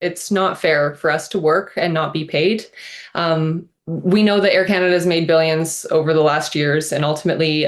It's not fair for us to work and not be paid. We know that Air Canada has made billions over the last years, and ultimately,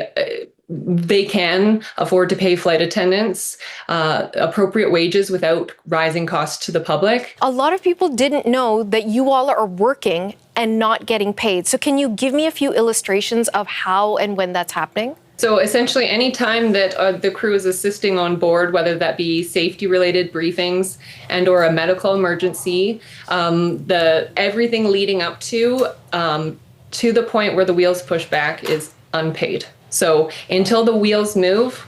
they can afford to pay flight attendants appropriate wages without rising costs to the public. A lot of people didn't know that you all are working and not getting paid. So can you give me a few illustrations of how and when that's happening? So essentially, any time that the crew is assisting on board, whether that be safety-related briefings and/or a medical emergency, the everything leading up to the point where the wheels push back is unpaid. So until the wheels move,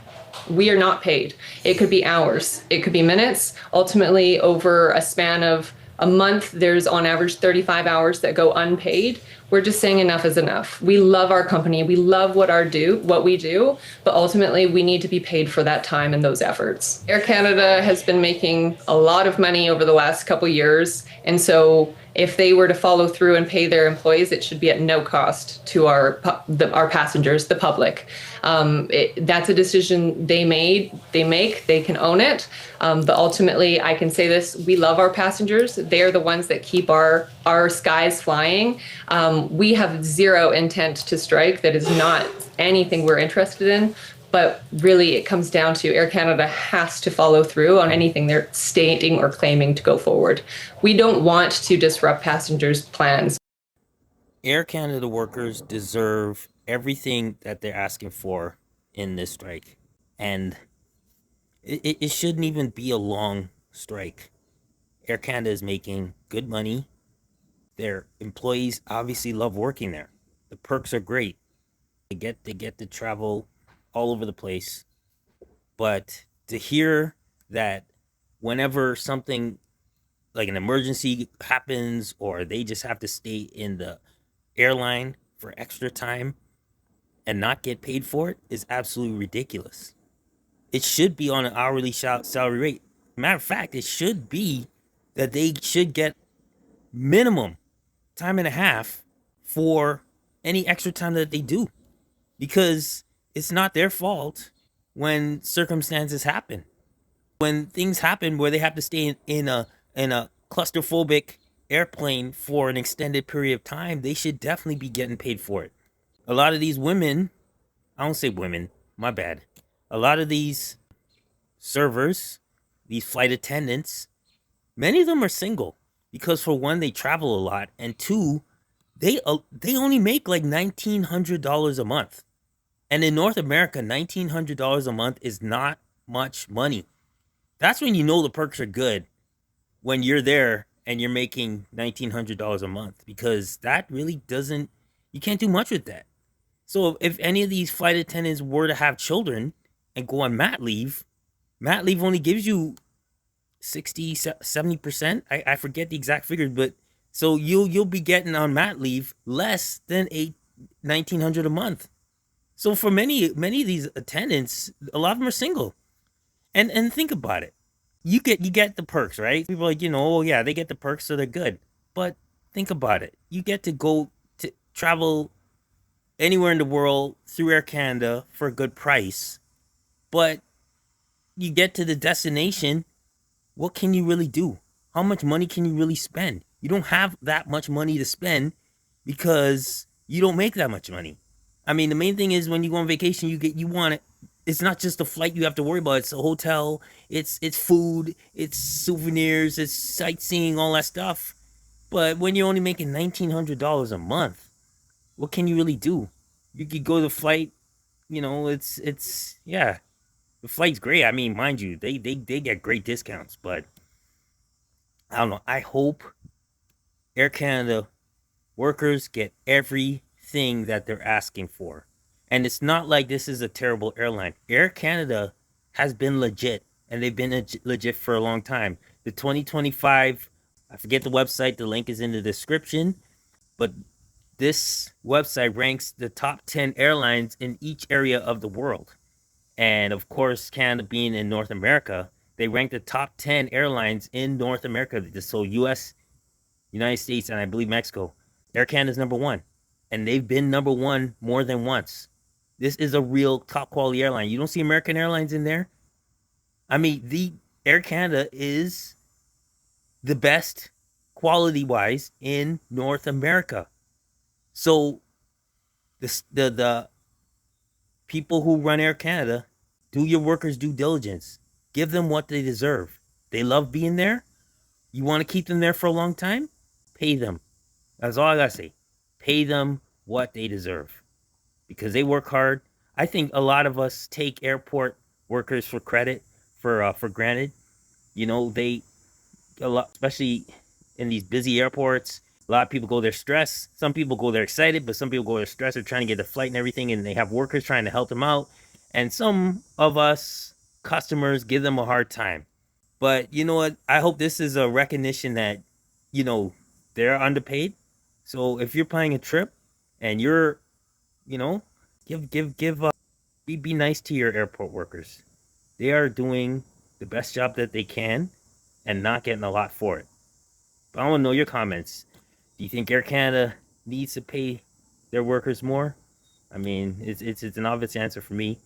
we are not paid. It could be hours, it could be minutes. Ultimately, over a span of a month, there's on average 35 hours that go unpaid. We're just saying enough is enough. We love our company. We love what we do, but ultimately we need to be paid for that time and those efforts. Air Canada has been making a lot of money over the last couple years, and so if they were to follow through and pay their employees, it should be at no cost to our passengers, the public. That's a decision they make. They can own it. But ultimately, I can say this: we love our passengers. They are the ones that keep our skies flying. We have zero intent to strike. That is not anything we're interested in. But really, it comes down to Air Canada has to follow through on anything they're stating or claiming to go forward. We don't want to disrupt passengers' plans. Air Canada workers deserve everything that they're asking for in this strike. And it shouldn't even be a long strike. Air Canada is making good money. Their employees obviously love working there. The perks are great. They get to travel all over the place. But to hear that whenever something like an emergency happens or they just have to stay in the airline for extra time and not get paid for it is absolutely ridiculous. It should be on an hourly salary rate. Matter of fact, it should be that they should get minimum time and a half for any extra time that they do, because it's not their fault when circumstances happen. When things happen where they have to stay in a claustrophobic airplane for an extended period of time, they should definitely be getting paid for it. A lot of these women, I don't say women, my bad. A lot of these servers, these flight attendants, many of them are single because for one, they travel a lot, and two, they only make like $1,900 a month. And in North America, $1,900 a month is not much money. That's when you know the perks are good, when you're there and you're making $1,900 a month, because that really doesn't, you can't do much with that. So if any of these flight attendants were to have children and go on mat leave only gives you 60, 70%. I forget the exact figures, but so you'll be getting on mat leave less than $1,900 a month. So for many of these attendants, a lot of them are single. And think about it. You get the perks, right? People are like, oh yeah, they get the perks, so they're good. But think about it. You get to go to travel anywhere in the world through Air Canada for a good price. But you get to the destination, what can you really do? How much money can you really spend? You don't have that much money to spend because you don't make that much money. I mean, the main thing is when you go on vacation, you want it. It's not just the flight you have to worry about. It's a hotel, it's food, it's souvenirs, it's sightseeing, all that stuff. But when you're only making $1,900 a month, what can you really do? You could go to the flight, it's yeah. The flight's great. I mean, mind you, they get great discounts, but I don't know. I hope Air Canada workers get everything that they're asking for. And it's not like this is a terrible airline. Air Canada has been legit, and they've been legit for a long time. The 2025, I forget the website, the link is in the description, but this website ranks the top 10 airlines in each area of the world. And of course, Canada being in North America, they rank the top 10 airlines in North America. So US, United States, and I believe Mexico. Air Canada is number one. And they've been number one more than once. This is a real top quality airline. You don't see American Airlines in there. I mean, the Air Canada is the best quality wise in North America. So the people who run Air Canada, do your workers due diligence. Give them what they deserve. They love being there. You want to keep them there for a long time? Pay them. That's all I gotta say. Pay them what they deserve because they work hard. I think a lot of us take airport workers for granted. You know, they a lot, especially in these busy airports. A lot of people go there stressed. Some people go there excited, but some people go there stressed. They're trying to get the flight and everything, and they have workers trying to help them out. And some of us customers give them a hard time. But you know what? I hope this is a recognition that, you know, they're underpaid. So if you're planning a trip and you're, you know, be nice to your airport workers. They are doing the best job that they can and not getting a lot for it. But I want to know your comments. Do you think Air Canada needs to pay their workers more? I mean, it's an obvious answer for me.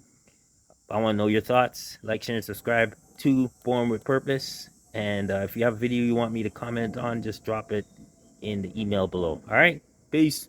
I want to know your thoughts. Like, share, and subscribe to Born with Purpose. And if you have a video you want me to comment on, just drop it in the email below. All right? Peace.